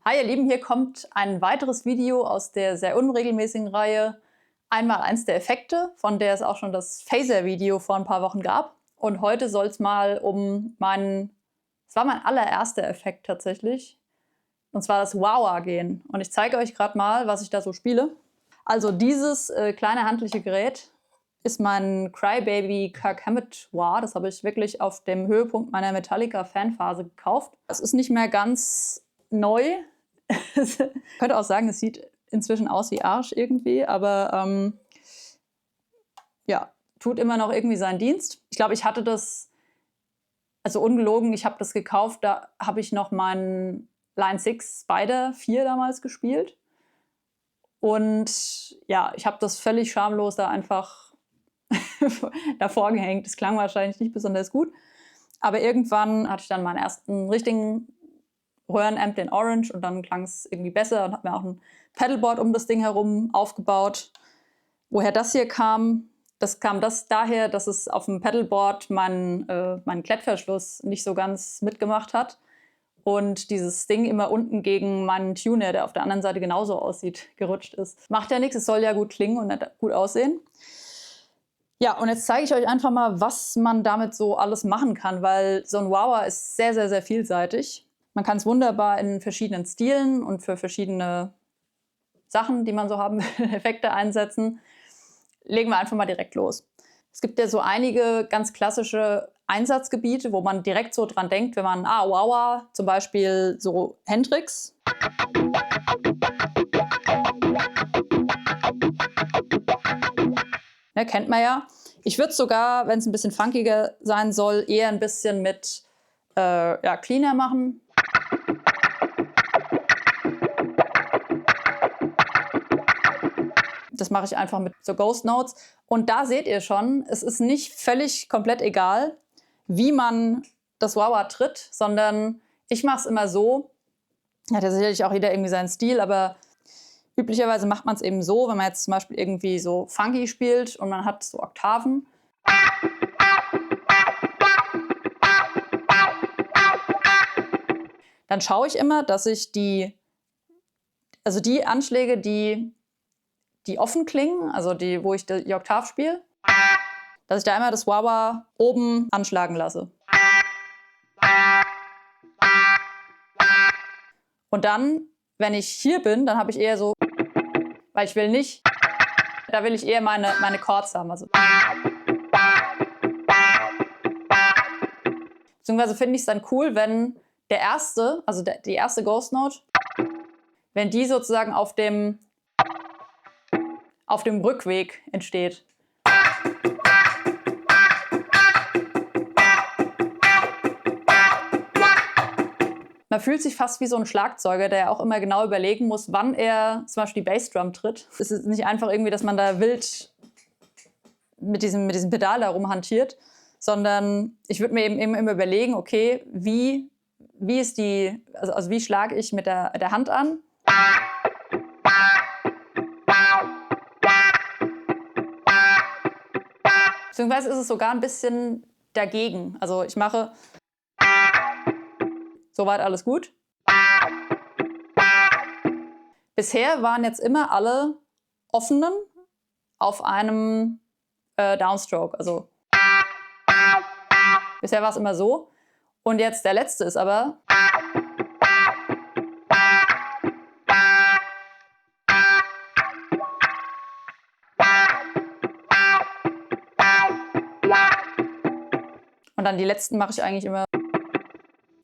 Hi ihr Lieben, hier kommt ein weiteres Video aus der sehr unregelmäßigen Reihe Einmal eins der Effekte, von der es auch schon das Phaser-Video vor ein paar Wochen gab. Und heute soll es mal um es war mein allererster Effekt tatsächlich, und zwar das Wah-Wah gehen. Und ich zeige euch gerade mal, was ich da so spiele. Also dieses kleine handliche Gerät ist mein Crybaby Kirk Hammett Wah. Das habe ich wirklich auf dem Höhepunkt meiner Metallica-Fanphase gekauft. Es ist nicht mehr ganz neu. Ich könnte auch sagen, es sieht inzwischen aus wie Arsch irgendwie, aber ja, tut immer noch irgendwie seinen Dienst. Ich glaube, ich hatte das, also ungelogen, ich habe das gekauft, da habe ich noch meinen Line 6 Spider 4 damals gespielt. Und ja, ich habe das völlig schamlos da einfach davor gehängt. Das klang wahrscheinlich nicht besonders gut. Aber irgendwann hatte ich dann meinen ersten richtigen Röhrenamp, den Orange, und dann klang es irgendwie besser und habe mir auch ein Pedalboard um das Ding herum aufgebaut. Woher das hier kam, das kam daher, dass es auf dem Pedalboard meinen Klettverschluss nicht so ganz mitgemacht hat und dieses Ding immer unten gegen meinen Tuner, der auf der anderen Seite genauso aussieht, gerutscht ist. Macht ja nichts, es soll ja gut klingen und gut aussehen. Ja, und jetzt zeige ich euch einfach mal, was man damit so alles machen kann, weil so ein Wah-Wah ist sehr, sehr, sehr vielseitig. Man kann es wunderbar in verschiedenen Stilen und für verschiedene Sachen, die man so haben will, Effekte einsetzen. Legen wir einfach mal direkt los. Es gibt ja so einige ganz klassische Einsatzgebiete, wo man direkt so dran denkt, wenn man, Wah-Wah, zum Beispiel so Hendrix. Ne, kennt man ja. Ich würde es sogar, wenn es ein bisschen funkiger sein soll, eher ein bisschen mit Cleaner machen. Das mache ich einfach mit so Ghost Notes. Und da seht ihr schon, es ist nicht völlig komplett egal, wie man das Wah-Wah tritt, sondern ich mache es immer so, hat ja sicherlich auch jeder irgendwie seinen Stil, aber üblicherweise macht man es eben so, wenn man jetzt zum Beispiel irgendwie so funky spielt und man hat so Oktaven. Dann schaue ich immer, dass ich die Anschläge, die offen klingen, also wo ich die Oktav spiele, dass ich da immer das Wah-Wah oben anschlagen lasse. Und dann, wenn ich hier bin, dann habe ich eher so, weil ich will nicht, da will ich eher meine Chords haben. Also beziehungsweise finde ich es dann cool, wenn die erste Ghost Note, wenn die sozusagen auf dem Rückweg entsteht. Man fühlt sich fast wie so ein Schlagzeuger, der ja auch immer genau überlegen muss, wann er zum Beispiel die Bassdrum tritt. Es ist nicht einfach irgendwie, dass man da wild mit diesem Pedal da rumhantiert, sondern ich würde mir eben immer überlegen, okay, wie schlage ich mit der Hand an? Beziehungsweise ist es sogar ein bisschen dagegen. Also ich mache soweit alles gut. Bisher waren jetzt immer alle offenen auf einem Downstroke. Also bisher war es immer so. Und jetzt der letzte ist aber. Und dann die letzten mache ich eigentlich immer.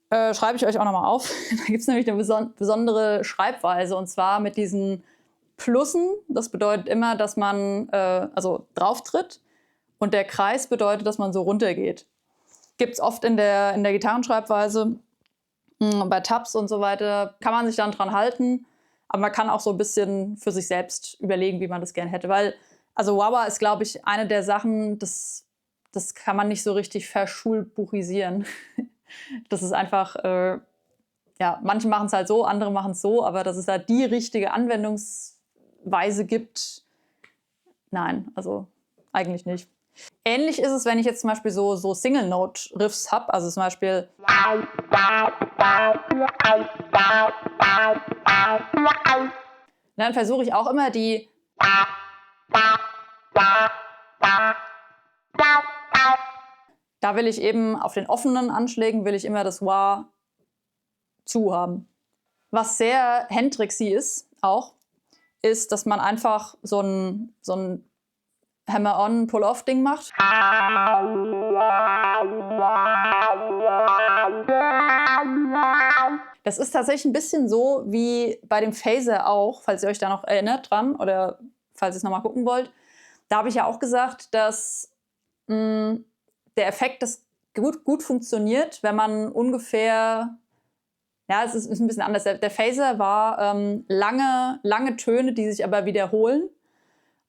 Schreibe ich euch auch nochmal auf. Da gibt es nämlich eine besondere Schreibweise, und zwar mit diesen Plussen. Das bedeutet immer, dass man drauf tritt, und der Kreis bedeutet, dass man so runter geht. Gibt es oft in der Gitarrenschreibweise. Bei Tabs und so weiter kann man sich dann dran halten, aber man kann auch so ein bisschen für sich selbst überlegen, wie man das gerne hätte. Weil, also Wah-Wah ist, glaube ich, eine der Sachen, das kann man nicht so richtig verschulbuchisieren. Das ist einfach, manche machen es halt so, andere machen es so, aber dass es da die richtige Anwendungsweise gibt, nein, also eigentlich nicht. Ähnlich ist es, wenn ich jetzt zum Beispiel so Single-Note-Riffs habe, also zum Beispiel. Dann versuche ich auch immer die. Da will ich eben auf den offenen Anschlägen will ich immer das Wah zu haben. Was sehr Hendrixy ist auch, ist, dass man einfach so ein Hammer-on, Pull-off-Ding macht. Das ist tatsächlich ein bisschen so wie bei dem Phaser auch, falls ihr euch da noch erinnert dran oder falls ihr es nochmal gucken wollt. Da habe ich ja auch gesagt, dass der Effekt das gut funktioniert, wenn man ungefähr, ja, es ist ein bisschen anders. Der Phaser war lange Töne, die sich aber wiederholen.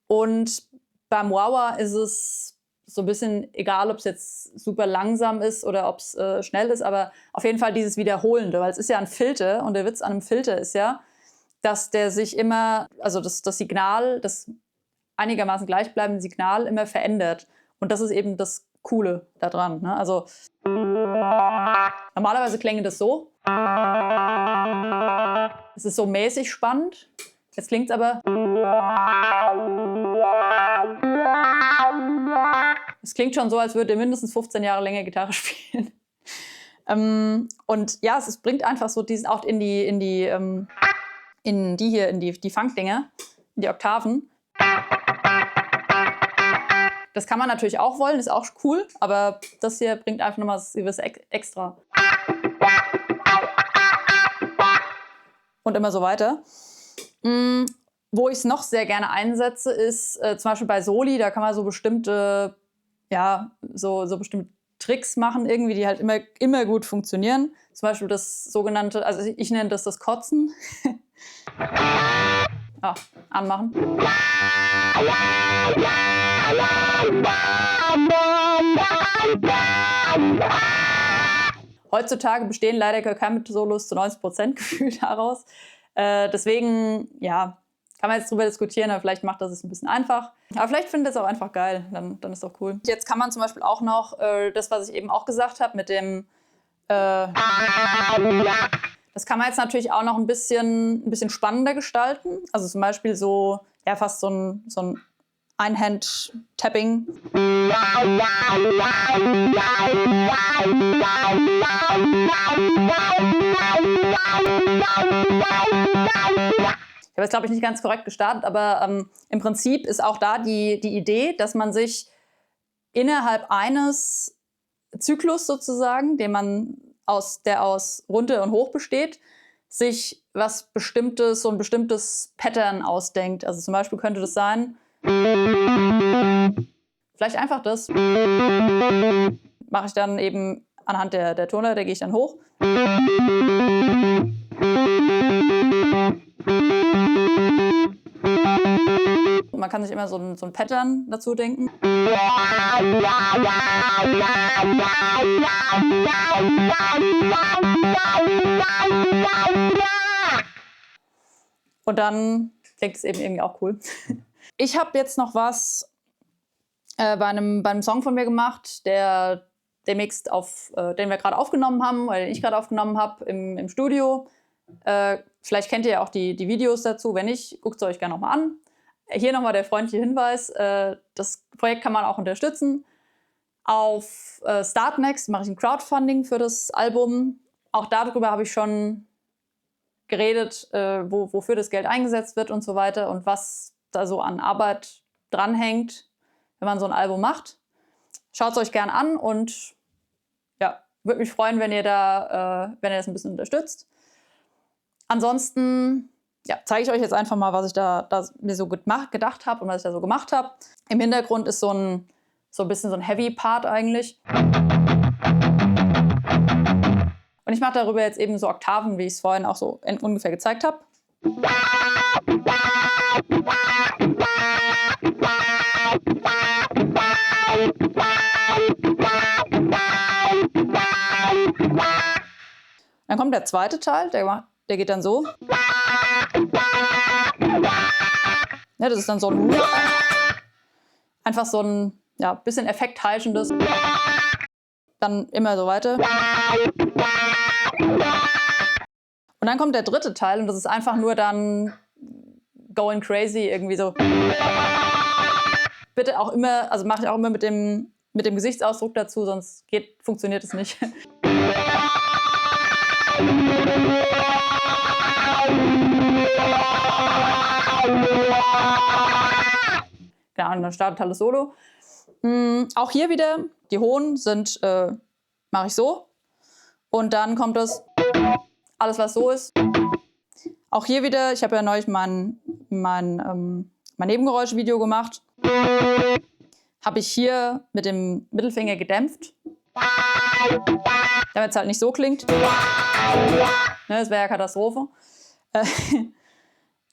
Und beim Wah-Wah ist es so ein bisschen egal, ob es jetzt super langsam ist oder ob es schnell ist, aber auf jeden Fall dieses Wiederholende, weil es ist ja ein Filter und der Witz an einem Filter ist ja, dass der sich immer, also das Signal, das einigermaßen gleichbleibende Signal immer verändert. Und das ist eben das Coole daran. Ne? Also normalerweise klänge das so. Es ist so mäßig spannend. Jetzt klingt es aber. Es klingt schon so, als würde er mindestens 15 Jahre länger Gitarre spielen. Und ja, es bringt einfach so diesen auch in die Funkdinger, in die Oktaven. Das kann man natürlich auch wollen, ist auch cool, aber das hier bringt einfach nochmal das gewisse Extra. Und immer so weiter. Wo ich es noch sehr gerne einsetze, ist zum Beispiel bei Soli, da kann man so bestimmte, ja, so bestimmte Tricks machen, irgendwie, die halt immer gut funktionieren. Zum Beispiel das sogenannte, also ich nenne das Kotzen. Anmachen. Heutzutage bestehen leider Kirk-Hammett-Solos zu 90% gefühlt daraus. Deswegen, ja, kann man jetzt drüber diskutieren, aber vielleicht macht das es ein bisschen einfach. Aber vielleicht findet es auch einfach geil, dann ist doch cool. Jetzt kann man zum Beispiel auch noch das, was ich eben auch gesagt habe, mit dem das kann man jetzt natürlich auch noch ein bisschen spannender gestalten. Also zum Beispiel so, ja, fast so ein Einhand-Tapping. Ich habe jetzt, glaube ich, nicht ganz korrekt gestartet, aber im Prinzip ist auch da die Idee, dass man sich innerhalb eines Zyklus sozusagen, der aus runter und hoch besteht, sich so ein bestimmtes Pattern ausdenkt. Also zum Beispiel könnte das sein, vielleicht einfach das. Mache ich dann eben anhand der Tonleiter, gehe ich dann hoch. Man kann sich immer so ein Pattern dazu denken. Und dann klingt es eben irgendwie auch cool. Ich habe jetzt noch was bei einem Song von mir gemacht, der mixt den wir gerade aufgenommen haben, oder den ich gerade aufgenommen habe im Studio. Vielleicht kennt ihr ja auch die Videos dazu. Wenn nicht, guckt es euch gerne nochmal an. Hier nochmal der freundliche Hinweis, das Projekt kann man auch unterstützen. Auf Startnext mache ich ein Crowdfunding für das Album. Auch darüber habe ich schon geredet, wofür das Geld eingesetzt wird und so weiter und was da so an Arbeit dranhängt, wenn man so ein Album macht. Schaut es euch gerne an und ja, würde mich freuen, wenn ihr das ein bisschen unterstützt. Ansonsten zeige ich euch jetzt einfach mal, was ich da mir so gedacht habe und was ich da so gemacht habe. Im Hintergrund ist so ein bisschen so ein Heavy-Part eigentlich. Und ich mache darüber jetzt eben so Oktaven, wie ich es vorhin auch so ungefähr gezeigt habe. Dann kommt der zweite Teil, der geht dann so. Ja, das ist dann so ein einfach so ein ja, bisschen effektheischendes. Dann immer so weiter. Und dann kommt der dritte Teil und das ist einfach nur dann going crazy, irgendwie so. Bitte auch immer, also mache ich auch immer mit dem Gesichtsausdruck dazu, sonst funktioniert es nicht. Ja, und dann startet halt das Solo. Auch hier wieder, die hohen sind, mache ich so. Und dann kommt das, alles was so ist. Auch hier wieder, ich habe ja neulich mein Nebengeräusch-Video gemacht. Habe ich hier mit dem Mittelfinger gedämpft. Damit es halt nicht so klingt. Ne, das wäre ja Katastrophe.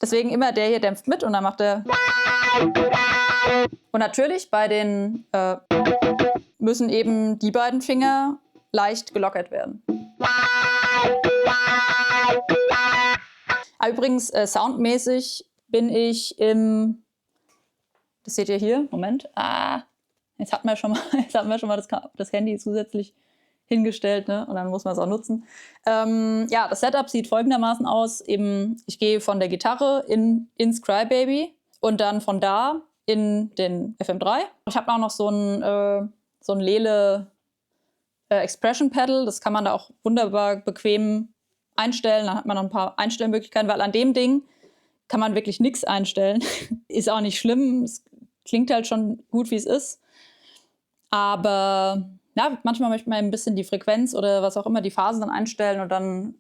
Deswegen immer der hier dämpft mit und dann macht er. Und natürlich bei den müssen eben die beiden Finger leicht gelockert werden. Aber übrigens, soundmäßig bin ich im, das seht ihr hier, Moment, jetzt hatten wir schon mal das Handy zusätzlich hingestellt, ne? Und dann muss man es auch nutzen. Ja, das Setup sieht folgendermaßen aus, eben, ich gehe von der Gitarre ins Crybaby und dann von da in den FM3. Ich habe auch noch so ein Lele Expression Pedal, das kann man da auch wunderbar bequem einstellen, dann hat man noch ein paar Einstellmöglichkeiten, weil an dem Ding kann man wirklich nichts einstellen. Ist auch nicht schlimm, es klingt halt schon gut, wie es ist. Aber ja, manchmal möchte man ein bisschen die Frequenz oder was auch immer, die Phase dann einstellen und dann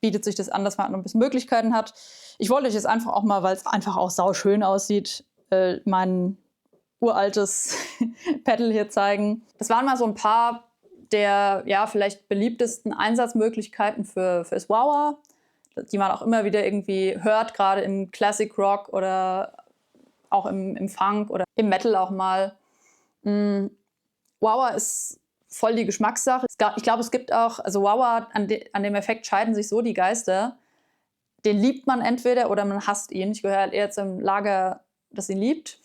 bietet sich das an, dass man noch ein bisschen Möglichkeiten hat. Ich wollte euch jetzt einfach auch mal, weil es einfach auch sauschön aussieht, mein uraltes Pedal hier zeigen. Das waren mal so ein paar der ja vielleicht beliebtesten Einsatzmöglichkeiten fürs Wah-Wah, die man auch immer wieder irgendwie hört, gerade im Classic Rock oder auch im Funk oder im Metal auch mal. Wah-Wah ist voll die Geschmackssache. Ich glaube, es gibt auch, also Wah-Wah, an dem Effekt scheiden sich so die Geister. Den liebt man entweder oder man hasst ihn. Ich gehöre halt eher zum Lager, das ihn liebt.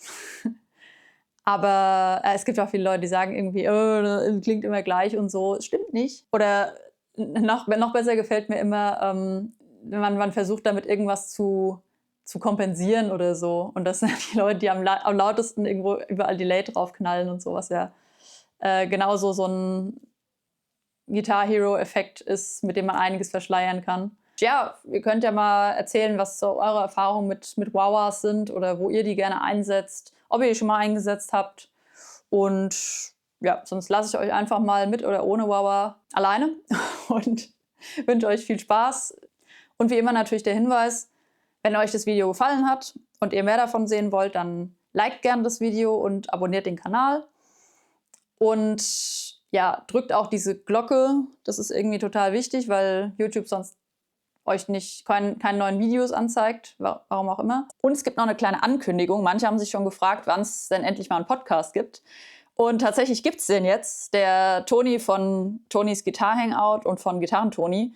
Aber es gibt auch viele Leute, die sagen irgendwie, das klingt immer gleich und so. Es stimmt nicht. Oder noch besser gefällt mir immer, wenn man versucht, damit irgendwas zu kompensieren oder so. Und das sind die Leute, die am lautesten irgendwo überall Delay draufknallen und so, was ja genauso so ein Guitar Hero-Effekt ist, mit dem man einiges verschleiern kann. Ja, ihr könnt ja mal erzählen, was so eure Erfahrungen mit Wah-Wahs sind oder wo ihr die gerne einsetzt, ob ihr die schon mal eingesetzt habt. Und ja, sonst lasse ich euch einfach mal mit oder ohne Wah-Wah alleine und wünsche euch viel Spaß. Und wie immer natürlich der Hinweis, wenn euch das Video gefallen hat und ihr mehr davon sehen wollt, dann liked gerne das Video und abonniert den Kanal. Und ja, drückt auch diese Glocke, das ist irgendwie total wichtig, weil YouTube sonst euch keine neuen Videos anzeigt, warum auch immer. Und es gibt noch eine kleine Ankündigung. Manche haben sich schon gefragt, wann es denn endlich mal einen Podcast gibt. Und tatsächlich gibt es den jetzt. Der Toni von Tonis Guitar Hangout und von Gitarren-Toni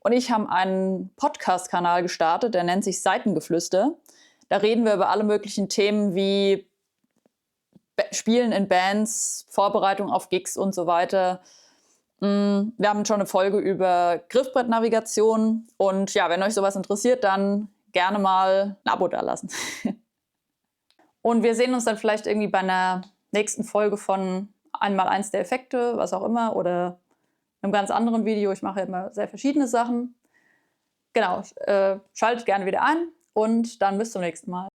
und ich haben einen Podcast-Kanal gestartet, der nennt sich Seitengeflüster. Da reden wir über alle möglichen Themen wie Spielen in Bands, Vorbereitung auf Gigs und so weiter. Wir haben schon eine Folge über Griffbrettnavigation und ja, wenn euch sowas interessiert, dann gerne mal ein Abo dalassen. Und wir sehen uns dann vielleicht irgendwie bei einer nächsten Folge von Einmaleins der Effekte, was auch immer, oder einem ganz anderen Video. Ich mache immer sehr verschiedene Sachen. Genau, schaltet gerne wieder ein und dann bis zum nächsten Mal.